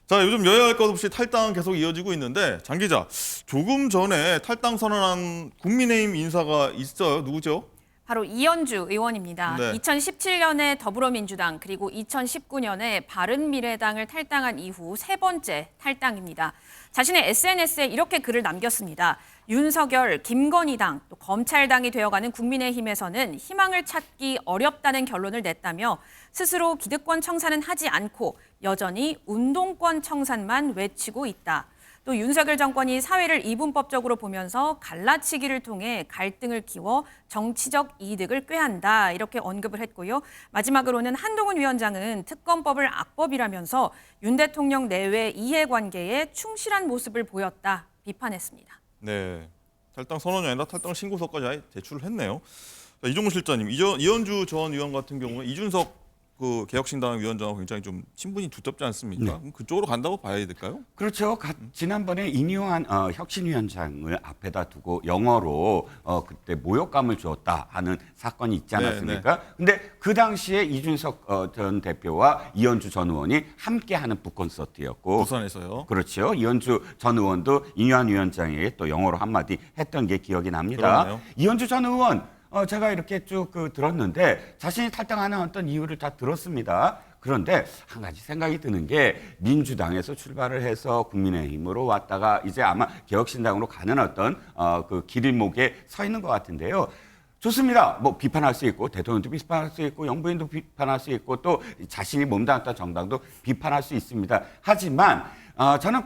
자, 요즘 여야 할 것 없이 탈당 계속 이어지고 있는데 장 기자, 조금 전에 탈당 선언한 국민의힘 인사가 있어요. 누구죠? 바로 이현주 의원입니다. 네. 2017년에 더불어민주당 그리고 2019년에 바른미래당을 탈당한 이후 세 번째 탈당입니다. 자신의 SNS에 이렇게 글을 남겼습니다. 윤석열, 김건희당, 또 검찰당이 되어가는 국민의힘에서는 희망을 찾기 어렵다는 결론을 냈다며 스스로 기득권 청산은 하지 않고 여전히 운동권 청산만 외치고 있다. 또 윤석열 정권이 사회를 이분법적으로 보면서 갈라치기를 통해 갈등을 키워 정치적 이득을 꾀한다 이렇게 언급을 했고요. 마지막으로는 한동훈 위원장은 특검법을 악법이라면서 윤 대통령 내외 이해관계에 충실한 모습을 보였다 비판했습니다. 네. 탈당 선언이 아니라 탈당 신고서까지 아예 제출을 했네요. 자, 이종무 실장님, 이현주 전 의원 같은 경우에 이준석 그 개혁신당 위원장하고 굉장히 좀 친분이 두텁지 않습니까? 네. 그럼 그쪽으로 간다고 봐야 될까요? 그렇죠. 지난번에 이뇨한 혁신위원장을 앞에다 두고 영어로 그때 모욕감을 주었다 하는 사건이 있지 않았습니까? 근데 그 당시에 이준석 전 대표와 이현주 전 의원이 함께하는 북콘서트였고 부산에서요. 그렇죠. 이현주 전 의원도 이뇨한 위원장에게 또 영어로 한마디 했던 게 기억이 납니다. 그러네요. 이현주 전 의원 제가 이렇게 쭉 들었는데 자신이 탈당하는 어떤 이유를 다 들었습니다. 그런데 한 가지 생각이 드는 게 민주당에서 출발을 해서 국민의힘으로 왔다가 이제 아마 개혁신당으로 가는 어떤 그 길목에 서 있는 것 같은데요. 좋습니다. 뭐 비판할 수 있고 대통령도 비판할 수 있고 영부인도 비판할 수 있고 또 자신이 몸담았던 정당도 비판할 수 있습니다. 하지만 저는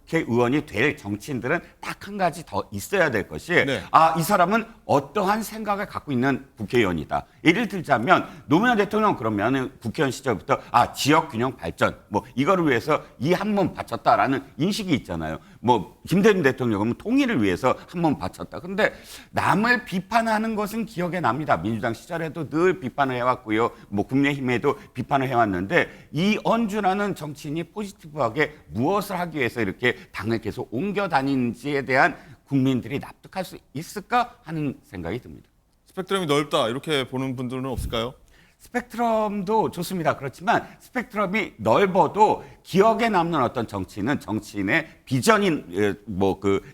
국회의원이 될 정치인들은 딱 한 가지 더 있어야 될 것이 네. 이 사람은 어떠한 생각을 갖고 있는 국회의원이다. 예를 들자면 노무현 대통령 그러면 국회의원 시절부터 지역 균형 발전 뭐 이거를 위해서 이 한 몸 바쳤다라는 인식이 있잖아요. 뭐 김대중 대통령은 통일을 위해서 한 몸 바쳤다. 그런데 남을 비판하는 것은 기억에 납니다. 민주당 시절에도 늘 비판을 해왔고요. 뭐 국민의힘에도 비판을 해왔는데 이현주라는 정치인이 포지티브하게 무엇을 하기 위해서 이렇게 당을 계속 옮겨 다니는지에 대한 국민들이 납득할 수 있을까 하는 생각이 듭니다. 스펙트럼이 넓다 이렇게 보는 분들은 없을까요? 스펙트럼도 좋습니다. 그렇지만 스펙트럼이 넓어도 기억에 남는 어떤 정치인은 정치인의 비전이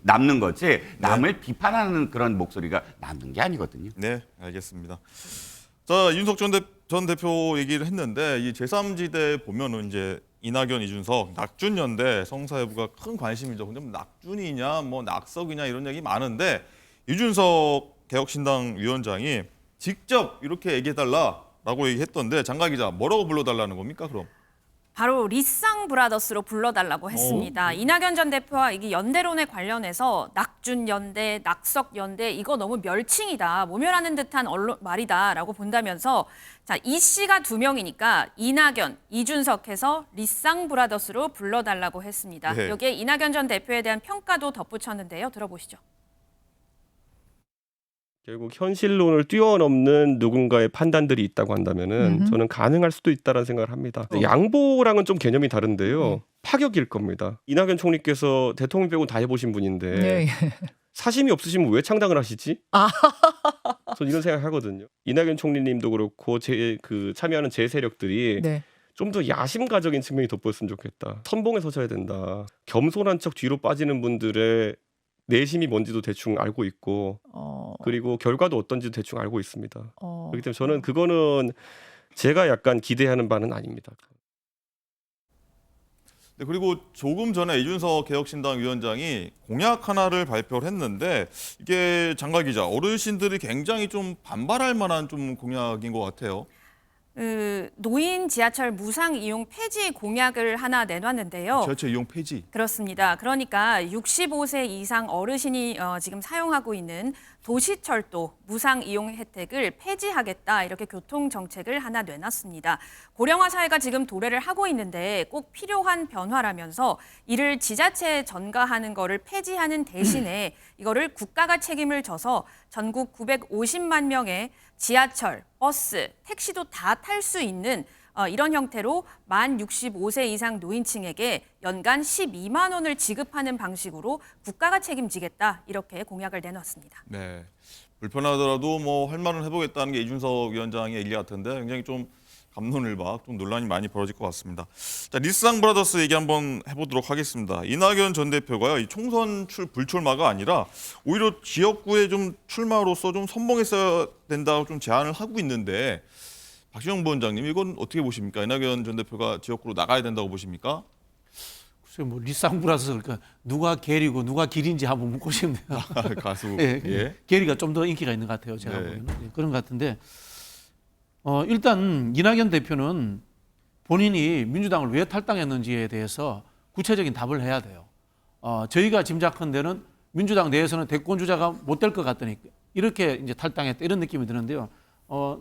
남는 거지 남을 비판하는 그런 목소리가 남는 게 아니거든요. 네, 알겠습니다. 자, 이준석 전 대표 얘기를 했는데 이 제3지대 보면은 이제 이낙연, 이준석, 낙준연대 성사 여부가 큰 관심이죠. 근데 뭐 낙준이냐, 뭐 낙석이냐 이런 얘기 많은데 이준석 개혁신당 위원장이 직접 이렇게 얘기해달라라고 얘기했던데 장가 기자 뭐라고 불러달라는 겁니까? 그럼? 바로 리쌍 브라더스로 불러달라고 했습니다. 이낙연 전 대표와 이게 연대론에 관련해서 낙준 연대, 낙석 연대 이거 너무 멸칭이다, 모멸하는 듯한 말이다라고 본다면서 자, 이 씨가 두 명이니까 이낙연, 이준석 해서 리쌍 브라더스로 불러달라고 했습니다. 네. 여기에 이낙연 전 대표에 대한 평가도 덧붙였는데요. 들어보시죠. 결국 현실론을 뛰어넘는 누군가의 판단들이 있다고 한다면은 저는 가능할 수도 있다라는 생각을 합니다. 양보랑은 좀 개념이 다른데요. 파격일 겁니다. 이낙연 총리께서 대통령 빼고 다 해보신 분인데 네. 사심이 없으시면 왜 창당을 하시지? 저는 이런 생각하거든요. 이낙연 총리님도 그렇고 참여하는 제 세력들이 네. 좀 더 야심가적인 측면이 돋보였으면 좋겠다. 선봉에 서셔야 된다. 겸손한 척 뒤로 빠지는 분들의 내심이 뭔지도 대충 알고 있고 그리고 결과도 어떤지도 대충 알고 있습니다. 그렇기 때문에 저는 그거는 제가 약간 기대하는 바는 아닙니다. 네, 그리고 조금 전에 이준석 개혁신당 위원장이 공약 하나를 발표를 했는데 이게 장가 기자, 어르신들이 굉장히 좀 반발할 만한 좀 공약인 것 같아요. 노인 지하철 무상 이용 폐지 공약을 하나 내놨는데요. 지하철 이용 폐지. 그렇습니다. 그러니까 65세 이상 어르신이 지금 사용하고 있는 도시철도 무상 이용 혜택을 폐지하겠다 이렇게 교통정책을 하나 내놨습니다. 고령화 사회가 지금 도래를 하고 있는데 꼭 필요한 변화라면서 이를 지자체에 전가하는 거를 폐지하는 대신에 이거를 국가가 책임을 져서 전국 950만 명의 지하철, 버스, 택시도 다 탈 수 있는 이런 형태로 만 65세 이상 노인층에게 연간 12만 원을 지급하는 방식으로 국가가 책임지겠다 이렇게 공약을 내놨습니다. 네, 불편하더라도 뭐 할 말은 해보겠다는 게 이준석 위원장의 얘기 같은데 굉장히 좀 갑론을박 좀 논란이 많이 벌어질 것 같습니다. 자, 리쌍 브라더스 얘기 한번 해보도록 하겠습니다. 이낙연 전 대표가요, 이 총선 불출마가 아니라 오히려 지역구에 좀 출마로서 좀 선봉했어야 된다고 좀 제안을 하고 있는데 박시영 부원장님 이건 어떻게 보십니까? 이낙연 전 대표가 지역구로 나가야 된다고 보십니까? 글쎄 뭐 리쌍브라서 그러니까 누가 게리고 누가 길인지 한번 묻고 싶네요. 가수. 예, 예. 게리가 좀 더 인기가 있는 것 같아요. 제가 네. 보면 그런 것 같은데 일단 이낙연 대표는 본인이 민주당을 왜 탈당했는지에 대해서 구체적인 답을 해야 돼요. 저희가 짐작한 데는 민주당 내에서는 대권 주자가 못 될 것 같더니 이렇게 이제 탈당했다 이런 느낌이 드는데요.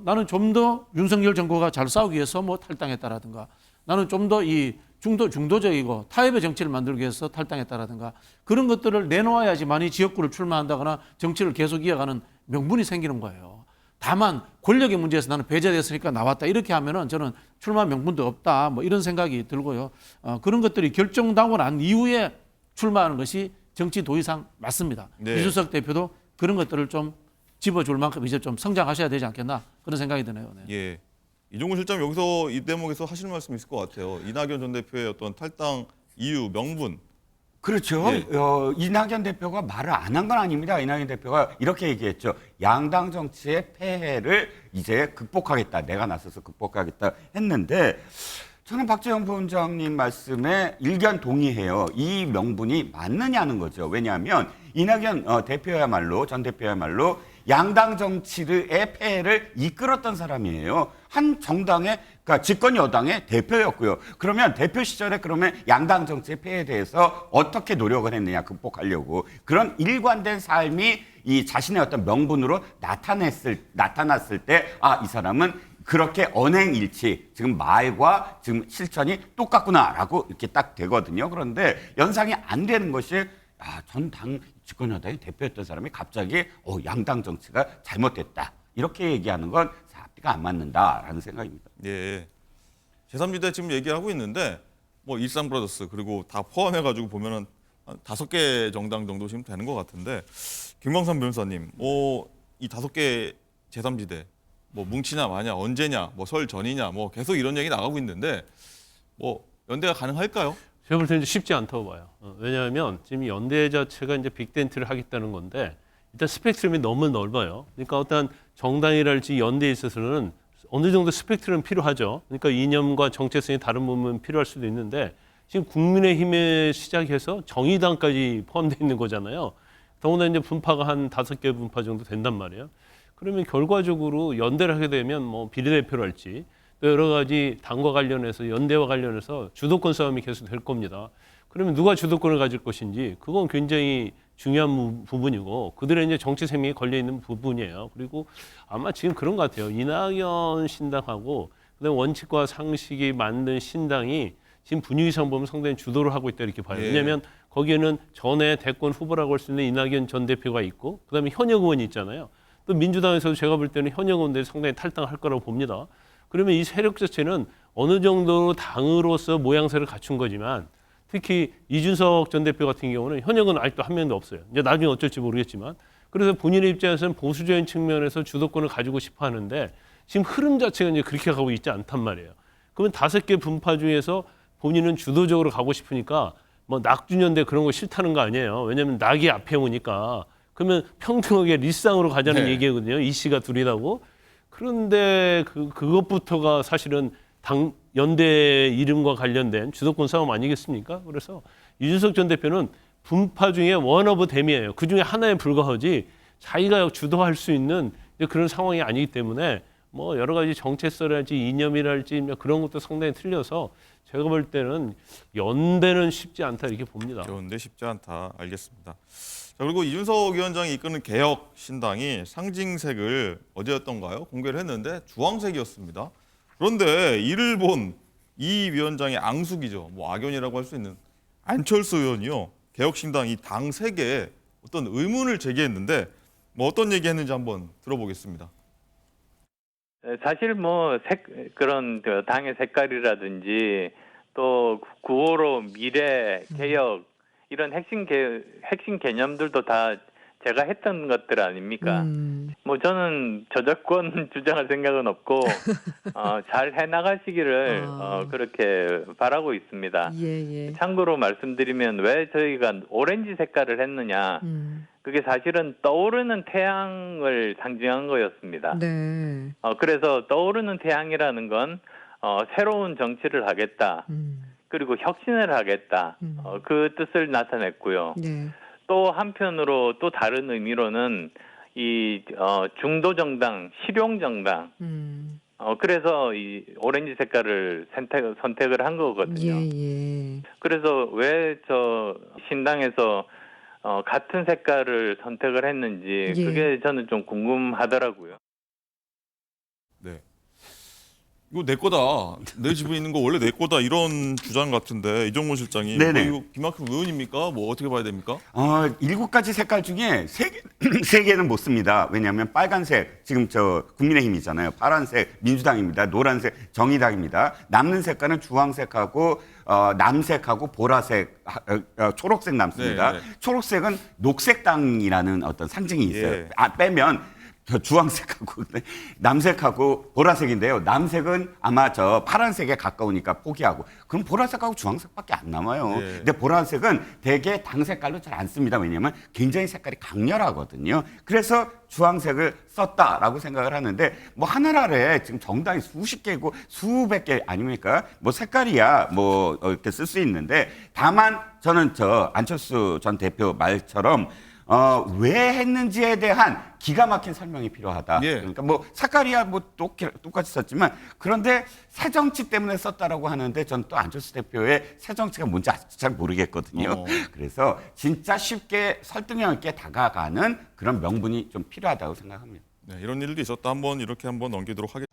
나는 좀 더 윤석열 정부가 잘 싸우기 위해서 뭐 탈당했다라든가 나는 좀 더 이 중도적이고 타협의 정치를 만들기 위해서 탈당했다라든가 그런 것들을 내놓아야지만이 지역구를 출마한다거나 정치를 계속 이어가는 명분이 생기는 거예요. 다만 권력의 문제에서 나는 배제됐으니까 나왔다 이렇게 하면은 저는 출마 명분도 없다 뭐 이런 생각이 들고요. 그런 것들이 결정당하고 난 이후에 출마하는 것이 정치 도의상 맞습니다. 네. 이준석 대표도 그런 것들을 좀 집어줄 만큼 이제 좀 성장하셔야 되지 않겠나 그런 생각이 드네요. 네. 예. 이종훈 실장 여기서 이 대목에서 하실 말씀 있을 것 같아요. 이낙연 전 대표의 어떤 탈당 이유, 명분. 그렇죠. 예. 이낙연 대표가 말을 안 한 건 아닙니다. 이낙연 대표가 이렇게 얘기했죠. 양당 정치의 폐해를 이제 극복하겠다. 내가 나서서 극복하겠다 했는데 저는 박재현 부원장님 말씀에 일견 동의해요. 이 명분이 맞느냐는 거죠. 왜냐하면 이낙연 대표야말로 전 대표야말로 양당 정치의 폐해를 이끌었던 사람이에요. 한 정당의 그러니까 집권 여당의 대표였고요. 그러면 대표 시절에 그러면 양당 정치의 폐해에 대해서 어떻게 노력을 했느냐 극복하려고 그런 일관된 삶이 이 자신의 어떤 명분으로 나타났을 때 이 사람은 그렇게 언행일치 지금 말과 지금 실천이 똑같구나라고 이렇게 딱 되거든요. 그런데 연상이 안 되는 것이 전 당 집권 여당의 대표였던 사람이 갑자기 양당 정치가 잘못됐다 이렇게 얘기하는 건 앞뒤가 안 맞는다라는 생각입니다. 예. 제3지대 지금 얘기하고 있는데 뭐 일상 브라더스 그리고 다 포함해가지고 보면은 한 5개 정당 정도 지금 되는 것 같은데 김광삼 변호사님, 이 5개 제3지대 뭐 뭉치냐 마냐 언제냐 뭐 설 전이냐 뭐 계속 이런 얘기 나가고 있는데 뭐 연대가 가능할까요? 제가 볼 때는 쉽지 않다고 봐요. 왜냐하면 지금 연대 자체가 이제 빅텐트를 하겠다는 건데 일단 스펙트럼이 너무 넓어요. 그러니까 어떤 정당이랄지 연대에 있어서는 어느 정도 스펙트럼 필요하죠. 그러니까 이념과 정체성이 다른 부분 필요할 수도 있는데 지금 국민의힘에 시작해서 정의당까지 포함되어 있는 거잖아요. 더구나 이제 분파가 한 5개 분파 정도 된단 말이에요. 그러면 결과적으로 연대를 하게 되면 뭐 비례대표랄지 또 여러 가지 당과 관련해서 연대와 관련해서 주도권 싸움이 계속 될 겁니다. 그러면 누가 주도권을 가질 것인지 그건 굉장히 중요한 부분이고 그들의 이제 정치 생명이 걸려 있는 부분이에요. 그리고 아마 지금 그런 것 같아요. 이낙연 신당하고 그다음 원칙과 상식이 만든 신당이 지금 분위기상 보면 상당히 주도를 하고 있다 이렇게 봐요. 예. 왜냐하면 거기에는 전에 대권 후보라고 할 수 있는 이낙연 전 대표가 있고 그다음에 현역 의원이 있잖아요. 또 민주당에서도 제가 볼 때는 현역 의원들이 상당히 탈당할 거라고 봅니다. 그러면 이 세력 자체는 어느 정도 당으로서 모양새를 갖춘 거지만 특히 이준석 전 대표 같은 경우는 현역은 아직도 한 명도 없어요. 이제 나중에 어쩔지 모르겠지만 그래서 본인의 입장에서는 보수적인 측면에서 주도권을 가지고 싶어 하는데 지금 흐름 자체가 이제 그렇게 가고 있지 않단 말이에요. 그러면 5개 분파 중에서 본인은 주도적으로 가고 싶으니까 뭐 낙준연대 그런 거 싫다는 거 아니에요. 왜냐하면 낙이 앞에 오니까 그러면 평등하게 리쌍으로 가자는 네. 얘기거든요. 이 씨가 둘이라고. 그런데 그것부터가 사실은 당 연대 이름과 관련된 주도권 싸움 아니겠습니까? 그래서 이준석 전 대표는 분파 중에 원 오브 댐이에요. 그 중에 하나에 불과하지 자기가 주도할 수 있는 그런 상황이 아니기 때문에 뭐 여러 가지 정체성이랄지 이념이랄지 그런 것도 상당히 틀려서 제가 볼 때는 연대는 쉽지 않다 이렇게 봅니다. 연대 쉽지 않다. 알겠습니다. 자, 그리고 이준석 위원장이 이끄는 개혁 신당이 상징색을 어제였던가요? 공개를 했는데 주황색이었습니다. 그런데 이를 본 이 위원장의 앙숙이죠. 뭐 악연이라고 할 수 있는 안철수 의원이요. 개혁 신당 이 당 색에 어떤 의문을 제기했는데 뭐 어떤 얘기했는지 한번 들어보겠습니다. 사실 그런 그 당의 색깔이라든지 또 9.15 미래 개혁 이런 핵심 개념들도 다 제가 했던 것들 아닙니까? 뭐 저는 저작권 주장할 생각은 없고 잘 해나가시기를 그렇게 바라고 있습니다. 예. 참고로 말씀드리면 왜 저희가 오렌지 색깔을 했느냐? 그게 사실은 떠오르는 태양을 상징한 거였습니다. 네. 그래서 떠오르는 태양이라는 건 새로운 정치를 하겠다. 그리고 혁신을 하겠다. 그 뜻을 나타냈고요. 네. 또 한편으로 또 다른 의미로는 이 중도 정당, 실용 정당. 그래서 이 오렌지 색깔을 선택을 한 거거든요. 예. 그래서 왜 저 신당에서 같은 색깔을 선택을 했는지 예. 그게 저는 좀 궁금하더라고요. 네. 이거 내 거다. 내 집에 있는 거 원래 내 거다. 이런 주장 같은데 이정문 실장이 네네. 이거 김학휘 의원입니까? 뭐 어떻게 봐야 됩니까? 7가지 색깔 중에 세 개는 못 씁니다. 왜냐하면 빨간색 지금 저 국민의힘이잖아요. 파란색 민주당입니다. 노란색 정의당입니다. 남는 색깔은 주황색하고 남색하고 보라색, 초록색 남습니다. 네. 초록색은 녹색당이라는 어떤 상징이 있어요. 예. 빼면 주황색하고 남색하고 보라색인데요. 남색은 아마 저 파란색에 가까우니까 포기하고 그럼 보라색하고 주황색밖에 안 남아요. 예. 근데 보라색은 대개 당 색깔로 잘 안 씁니다. 왜냐하면 굉장히 색깔이 강렬하거든요. 그래서 주황색을 썼다라고 생각을 하는데 뭐 하늘 아래 지금 정당이 수십 개고 수백 개 아닙니까? 뭐 색깔이야 뭐 이렇게 쓸 수 있는데 다만 저는 저 안철수 전 대표 말처럼 왜 했는지에 대한 기가 막힌 설명이 필요하다. 예. 그러니까 뭐 색깔이야 뭐 똑같이 썼지만 그런데 새 정치 때문에 썼다라고 하는데 전 또 안철수 대표의 새 정치가 뭔지 아직도 잘 모르겠거든요. 그래서 진짜 쉽게 설득력 있게 다가가는 그런 명분이 좀 필요하다고 생각합니다. 네, 이런 일도 있었다. 한번 이렇게 한번 넘기도록 하겠습니다.